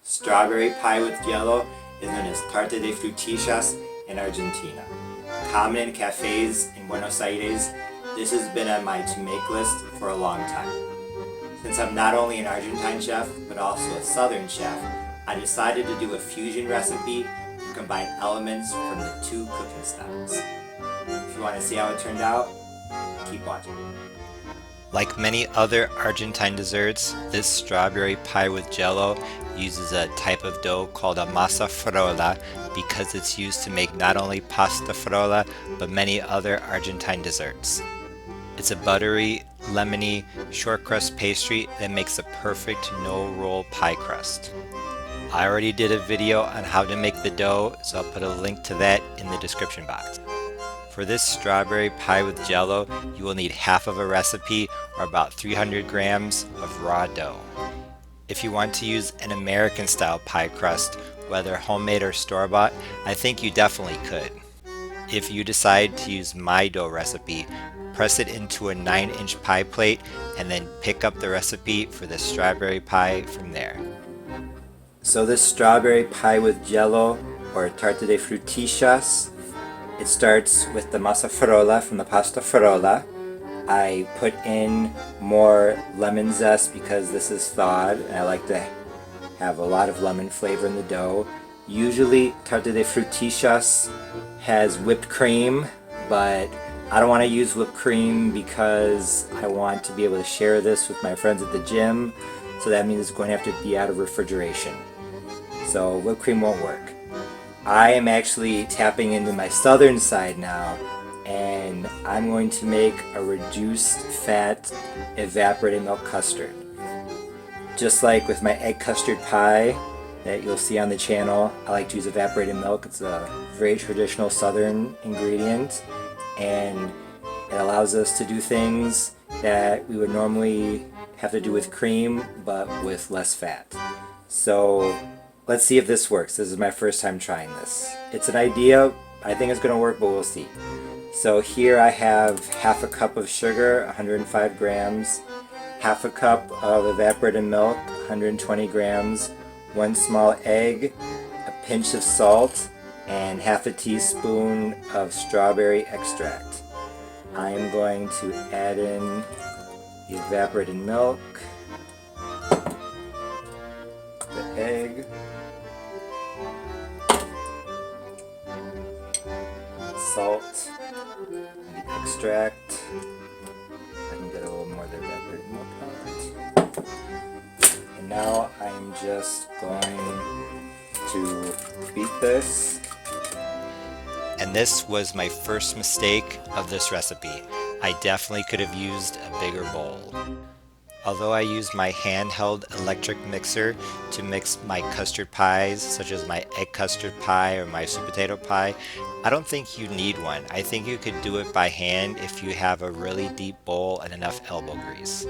Strawberry pie with Jello is known as Tarta de Frutillas in Argentina. Common in cafes in Buenos Aires, this has been on my to-make list for a long time. Since I'm not only an Argentine chef, but also a Southern chef, I decided to do a fusion recipe to combine elements from the two cooking styles. If you want to see how it turned out, keep watching. Like many other Argentine desserts, this strawberry pie with Jello uses a type of dough called a masa frola because it's used to make not only pasta frola, but many other Argentine desserts. It's a buttery, lemony, shortcrust pastry that makes a perfect no-roll pie crust. I already did a video on how to make the dough, so I'll put a link to that in the description box. For this strawberry pie with Jello, you will need half of a recipe, or about 300 grams of raw dough. If you want to use an American style pie crust, whether homemade or store-bought, I think you definitely could. If you decide to use my dough recipe, press it into a 9-inch pie plate and then pick up the recipe for the strawberry pie from there. So this strawberry pie with Jello, or Tarta de Frutillas, it starts with the masa frola from the pasta frola. I put in more lemon zest because this is thawed and I like to have a lot of lemon flavor in the dough. Usually Tarta de Frutillas has whipped cream, but I don't want to use whipped cream because I want to be able to share this with my friends at the gym, so that means it's going to have to be out of refrigeration. So whipped cream won't work. I am actually tapping into my southern side now, and I'm going to make a reduced fat evaporated milk custard. Just like with my egg custard pie that you'll see on the channel, I like to use evaporated milk. It's a very traditional southern ingredient, and it allows us to do things that we would normally have to do with cream, but with less fat. So let's see if this works. This is my first time trying this. It's an idea. I think it's going to work, but we'll see. So here I have half a cup of sugar, 105 grams, half a cup of evaporated milk, 120 grams, 1 small egg, a pinch of salt, and half a teaspoon of strawberry extract. I am going to add in the evaporated milk, the egg, salt, the extract. I can get a little more of the evaporated milk out. And now I'm just going to beat this. And this was my first mistake of this recipe. I definitely could have used a bigger bowl. Although I used my handheld electric mixer to mix my custard pies, such as my egg custard pie or my sweet potato pie, I don't think you need one. I think you could do it by hand if you have a really deep bowl and enough elbow grease.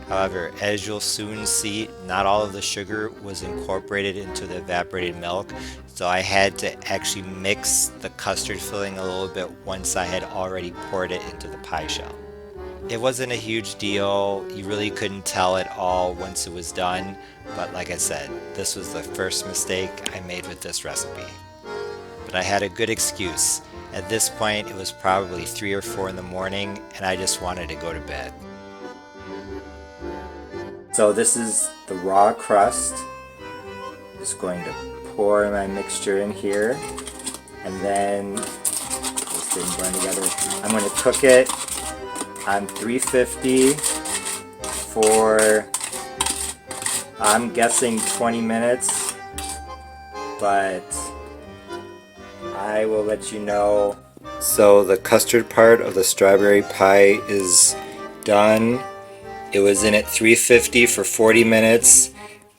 However, as you'll soon see, not all of the sugar was incorporated into the evaporated milk, so I had to actually mix the custard filling a little bit once I had already poured it into the pie shell. It wasn't a huge deal. You really couldn't tell at all once it was done, but like I said, this was the first mistake I made with this recipe. But I had a good excuse. At this point, it was probably 3 or 4 in the morning, and I just wanted to go to bed. So this is the raw crust. Just going to pour my mixture in here, and then this thing blend together. I'm going to cook it on 350 for, I'm guessing 20 minutes, but I will let you know. So the custard part of the strawberry pie is done. It was in at 350 for 40 minutes.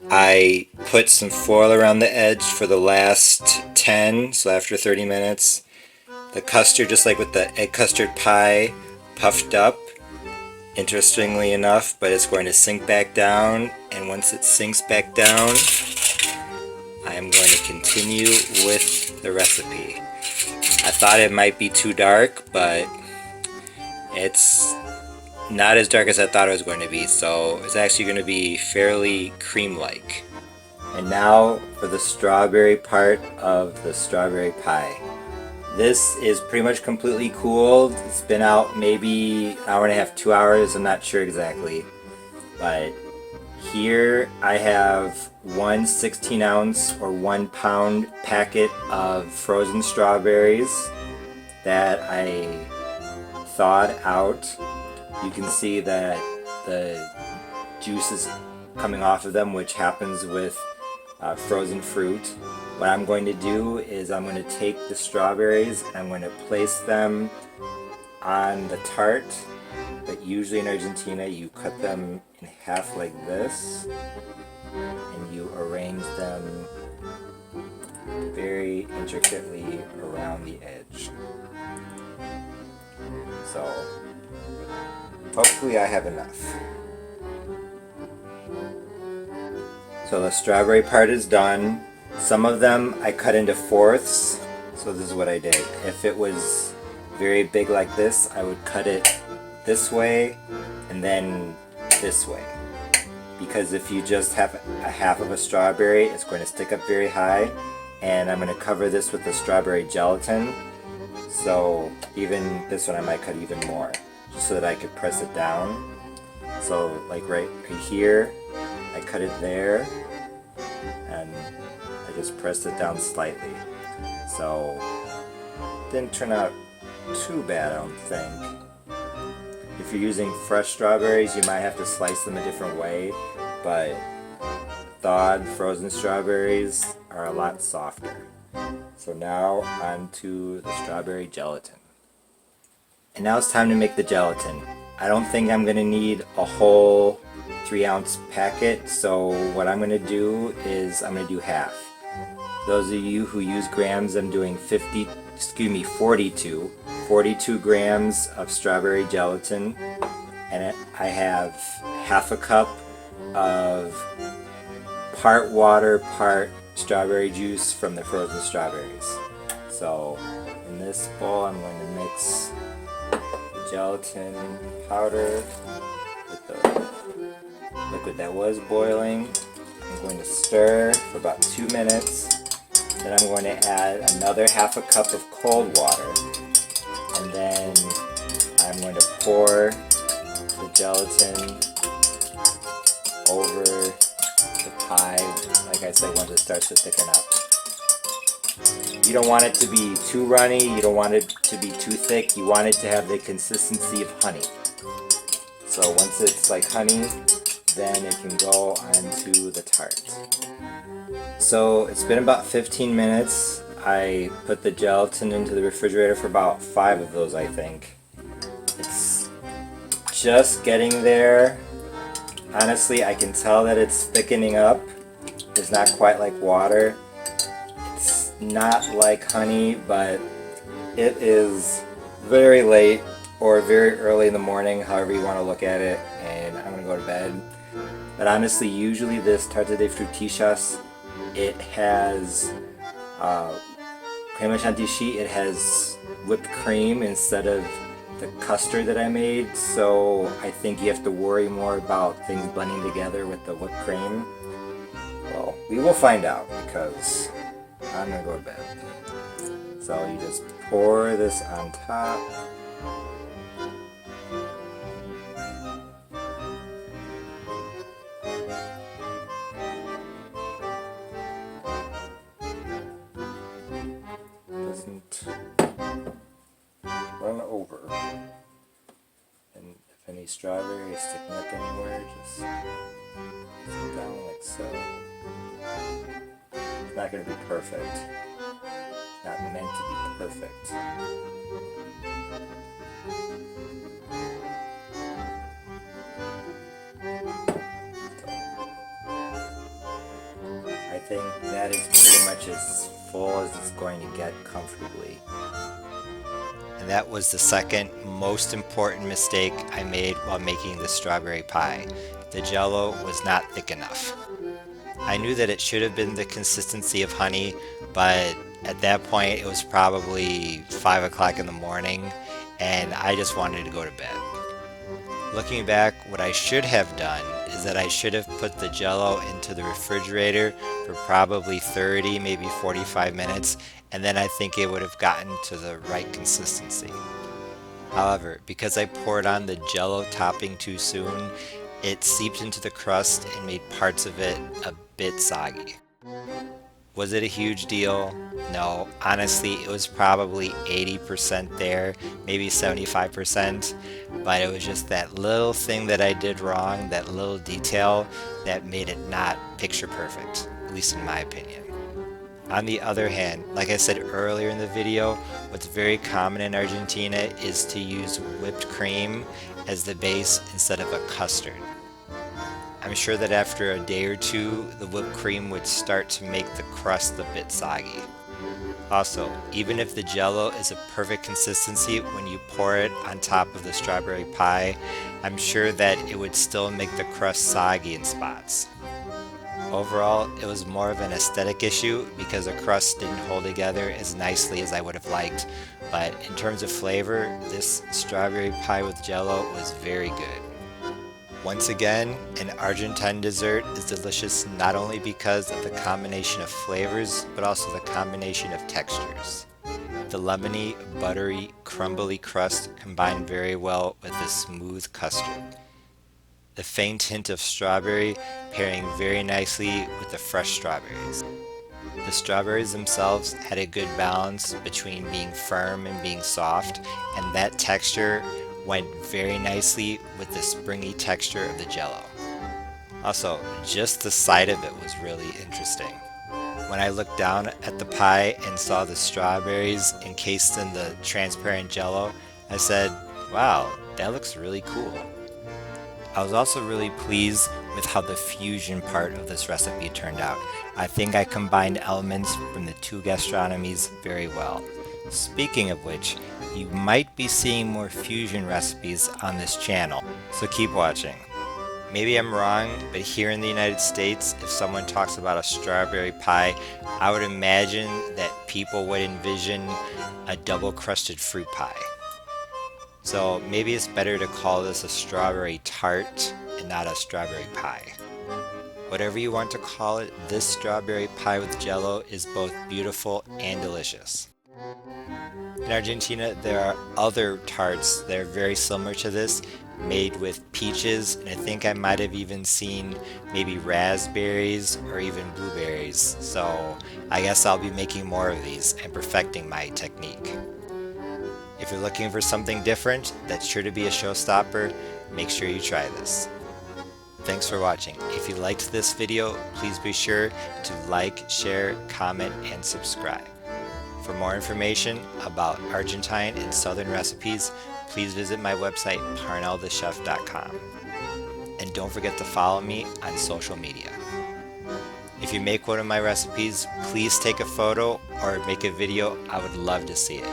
I put some foil around the edge for the last 10, so after 30 minutes. The custard, just like with the egg custard pie, puffed up, interestingly enough, but it's going to sink back down, and once it sinks back down, I am going to continue with the recipe. I thought it might be too dark, but it's not as dark as I thought it was going to be, so it's actually going to be fairly cream-like. And now for the strawberry part of the strawberry pie. This is pretty much completely cooled. It's been out maybe an hour and a half, 2 hours, I'm not sure exactly. But here I have one 16-ounce or 1 pound packet of frozen strawberries that I thawed out. You can see that the juice is coming off of them, which happens with frozen fruit. What I'm going to do is I'm going to take the strawberries and I'm going to place them on the tart, but usually in Argentina you cut them in half like this and you arrange them very intricately around the edge. So hopefully I have enough. So the strawberry part is done. Some of them I cut into fourths, so this is what I did. If it was very big like this, I would cut it this way and then this way. Because if you just have a half of a strawberry, it's going to stick up very high. And I'm going to cover this with the strawberry gelatin. So even this one I might cut even more, just so that I could press it down. So like right here, I cut it there, and I just pressed it down slightly. So didn't turn out too bad, I don't think. If you're using fresh strawberries, you might have to slice them a different way, but thawed frozen strawberries are a lot softer. So now on to the strawberry gelatin. And now it's time to make the gelatin. I don't think I'm going to need a whole 3-ounce packet, so what I'm going to do is I'm going to do half. Those of you who use grams, I'm doing 42 grams of strawberry gelatin, and I have half a cup of part water, part strawberry juice from the frozen strawberries. So in this bowl I'm going to mix the gelatin powder with the liquid that was boiling. I'm going to stir for about 2 minutes. Then I'm going to add another half a cup of cold water. And then I'm going to pour the gelatin over the pie, like I said, once it starts to thicken up. You don't want it to be too runny, you don't want it to be too thick, you want it to have the consistency of honey. So once it's like honey, then it can go onto the tart. So it's been about 15 minutes. I put the gelatin into the refrigerator for about 5 of those, I think. It's just getting there. Honestly, I can tell that it's thickening up. It's not quite like water. It's not like honey, but it is very late or very early in the morning, however you want to look at it, and I'm going to go to bed. But honestly, usually this Tarta de Frutillas, it has crema chantilly, it has whipped cream instead of the custard that I made, so I think you have to worry more about things blending together with the whipped cream. Well, we will find out because I'm gonna go to bed. So you just pour this on top. Doesn't run over. And if any strawberry is sticking up anywhere, just sit down like so. It's not going to be perfect. It's not meant to be perfect. I think that is pretty much as full as it's going to get comfortably. And that was the second most important mistake I made while making the strawberry pie. The Jello was not thick enough. I knew that it should have been the consistency of honey, but at that point it was probably 5 o'clock in the morning and I just wanted to go to bed. Looking back, what I should have done is that I should have put the Jello into the refrigerator for probably 30, maybe 45 minutes, and then I think it would have gotten to the right consistency. However, because I poured on the Jello topping too soon, it seeped into the crust and made parts of it a bit soggy. Was it a huge deal? No, honestly, it was probably 80% there, maybe 75%, but it was just that little thing that I did wrong, that little detail that made it not picture perfect, at least in my opinion. On the other hand, like I said earlier in the video, what's very common in Argentina is to use whipped cream as the base instead of a custard. I'm sure that after a day or two, the whipped cream would start to make the crust a bit soggy. Also, even if the Jello is a perfect consistency when you pour it on top of the strawberry pie, I'm sure that it would still make the crust soggy in spots. Overall, it was more of an aesthetic issue because the crust didn't hold together as nicely as I would have liked, but in terms of flavor, this strawberry pie with Jello was very good. Once again, an Argentine dessert is delicious not only because of the combination of flavors, but also the combination of textures. The lemony, buttery, crumbly crust combined very well with the smooth custard. The faint hint of strawberry pairing very nicely with the fresh strawberries. The strawberries themselves had a good balance between being firm and being soft, and that texture went very nicely with the springy texture of the Jello. Also, just the sight of it was really interesting. When I looked down at the pie and saw the strawberries encased in the transparent Jello, I said, wow, that looks really cool. I was also really pleased with how the fusion part of this recipe turned out. I think I combined elements from the two gastronomies very well. Speaking of which, you might be seeing more fusion recipes on this channel, so keep watching. Maybe I'm wrong, but here in the United States, if someone talks about a strawberry pie, I would imagine that people would envision a double crusted fruit pie. So maybe it's better to call this a strawberry tart and not a strawberry pie. Whatever you want to call it, this strawberry pie with Jello is both beautiful and delicious. In Argentina, there are other tarts that are very similar to this, made with peaches, and I think I might have even seen maybe raspberries or even blueberries, so I guess I'll be making more of these and perfecting my technique. If you're looking for something different that's sure to be a showstopper, make sure you try this. Thanks for watching. If you liked this video, please be sure to like, share, comment, and subscribe. For more information about Argentine and Southern recipes, please visit my website, parnellthechef.com. And don't forget to follow me on social media. If you make one of my recipes, please take a photo or make a video. I would love to see it.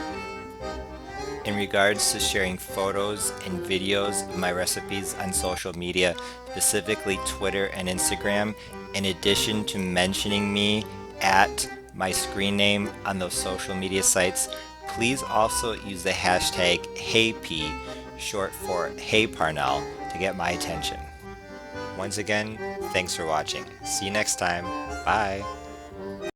In regards to sharing photos and videos of my recipes on social media, specifically Twitter and Instagram, in addition to mentioning me at my screen name on those social media sites, please also use the hashtag HeyP, short for Hey Parnell, to get my attention. Once again, thanks for watching. See you next time. Bye.